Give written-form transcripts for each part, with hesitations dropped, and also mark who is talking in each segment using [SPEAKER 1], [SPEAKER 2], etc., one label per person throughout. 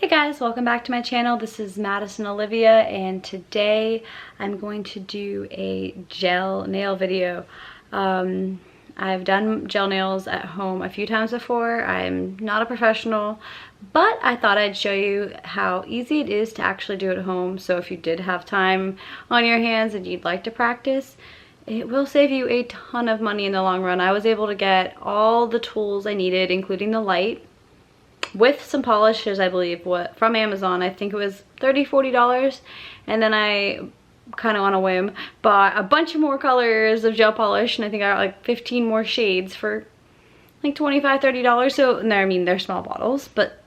[SPEAKER 1] Hey guys, welcome back to my channel. This is Madison Olivia, and today I'm going to do a gel nail video. I've done gel nails at home a few times before. I'm not a professional, but I thought I'd show you how easy it is to actually do it at home. So if you did have time on your hands and you'd like to practice, it will save you a ton of money in the long run. I was able to get all the tools I needed, including the light, with some polishes, I believe, from Amazon. I think it was $30–40, and then I kind of on a whim bought a bunch of more colors of gel polish, and I think I got like 15 more shades for like $25–30. So I mean, they're small bottles, but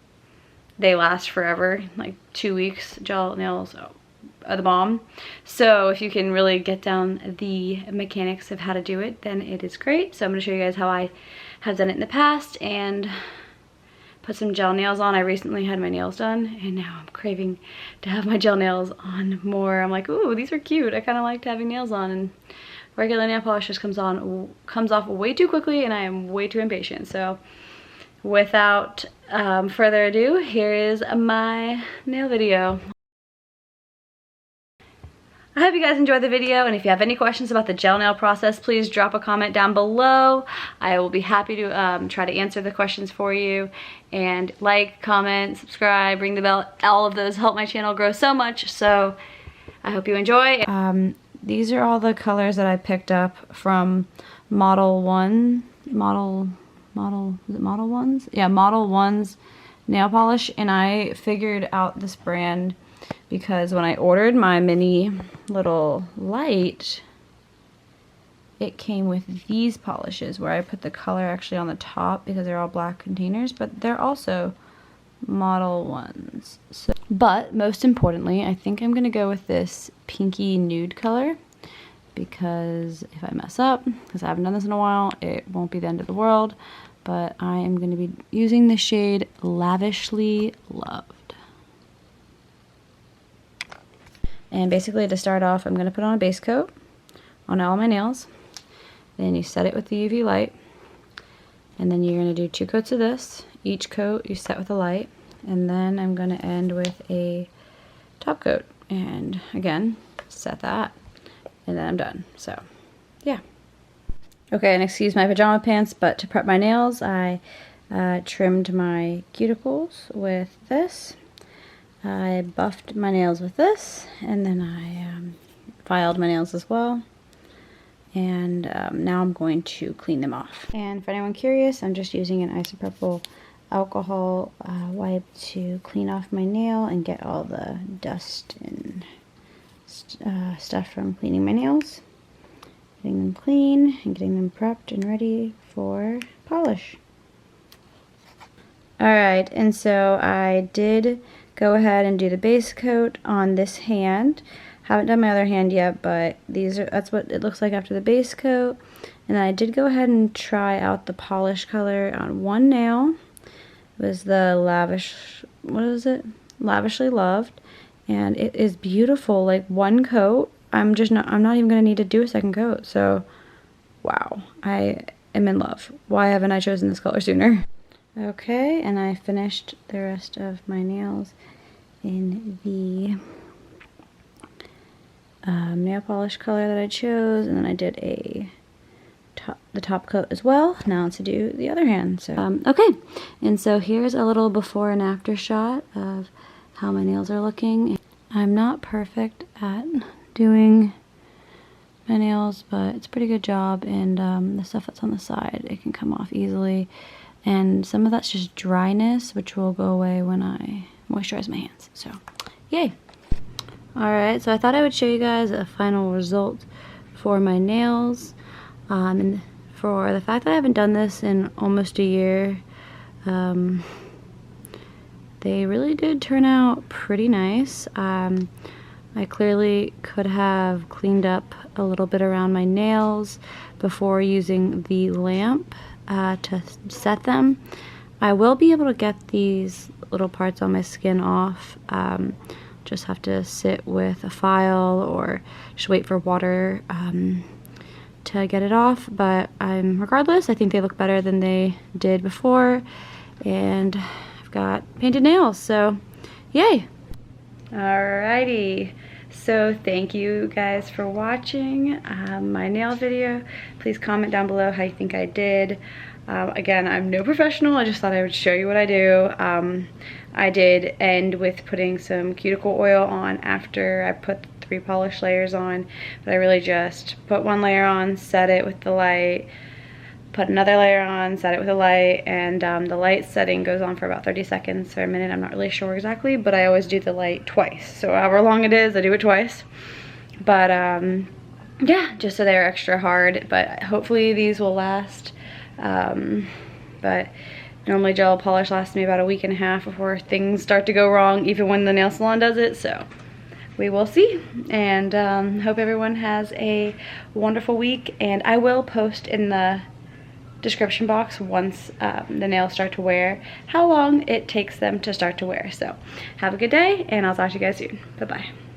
[SPEAKER 1] they last forever, like 2 weeks. Gel nails are the bomb. So if you can really get down the mechanics of how to do it, then it is great. So I'm going to show you guys how I have done it in the past and put some gel nails on. I recently had my nails done, and now I'm craving to have my gel nails on more. I'm like, ooh, these are cute. I kind of liked having nails on, and regular nail polish just comes off way too quickly, and I am way too impatient. So without further ado, here is my nail video. I hope you guys enjoyed the video, and if you have any questions about the gel nail process, please drop a comment down below. I will be happy to try to answer the questions for you. And like, comment, subscribe, ring the bell. All of those help my channel grow so much, so I hope you enjoy. These are all the colors that I picked up from ModelOnes? Yeah, ModelOnes nail polish, and I figured out this brand because when I ordered my mini little light, it came with these polishes where I put the color actually on the top because they're all black containers, but they're also ModelOnes. So, but most importantly, I think I'm gonna go with this pinky nude color, because if I mess up, because I haven't done this in a while, it won't be the end of the world. But I am going to be using the shade Lavishly Loved. And basically, to start off, I'm going to put on a base coat on all my nails. Then you set it with the UV light. And then you're going to do 2 coats of this. Each coat you set with a light. And then I'm going to end with a top coat. And again, set that. And then I'm done. So, yeah. Okay, and excuse my pajama pants, but to prep my nails, I trimmed my cuticles with this. I buffed my nails with this, and then I filed my nails as well. And now I'm going to clean them off. And for anyone curious, I'm just using an isopropyl alcohol wipe to clean off my nail and get all the dust and stuff from cleaning my nails. Getting them clean and getting them prepped and ready for polish. Alright, and so I did go ahead and do the base coat on this hand. Haven't done my other hand yet, but that's what it looks like after the base coat. And then I did go ahead and try out the polish color on one nail. It was the Lavishly Loved, and it is beautiful. Like, one coat, I'm not even gonna need to do a second coat. So wow, I am in love. Why haven't I chosen this color sooner? Okay, and I finished the rest of my nails in the nail polish color that I chose, and then I did the top coat as well. Now to do the other hand. So okay, and so here's a little before and after shot of how my nails are looking. I'm not perfect at doing my nails, but it's a pretty good job, and the stuff that's on the side, it can come off easily, and some of that's just dryness, which will go away when I moisturize my hands. So yay. Alright, so I thought I would show you guys a final result for my nails, and for the fact that I haven't done this in almost a year, they really did turn out pretty nice. I clearly could have cleaned up a little bit around my nails before using the lamp to set them. I will be able to get these little parts on my skin off. Just have to sit with a file or just wait for water to get it off. But regardless, I think they look better than they did before. And I've got painted nails, so
[SPEAKER 2] Yay!
[SPEAKER 1] Alrighty, so thank you guys for watching my nail video. Please comment down below how you think I did. Again, I'm no professional, I just thought I would show you what I do. I did end with putting some cuticle oil on after I put the 3 polish layers on, but I really just put 1 layer on, set it with the light, put another layer on, set it with a light, and the light setting goes on for about 30 seconds or a minute. I'm not really sure exactly, but I always do the light twice. So however long it is, I do it twice. But yeah, just so they're extra hard, but hopefully these will last. But normally gel polish lasts me about a week and a half before things start to go wrong, even when the nail salon does it, so we will see. And hope everyone has a wonderful week, and I will post in the description box once the nails start to wear how long it takes them to start to wear. So have a good day, and I'll talk to you guys soon. Bye bye.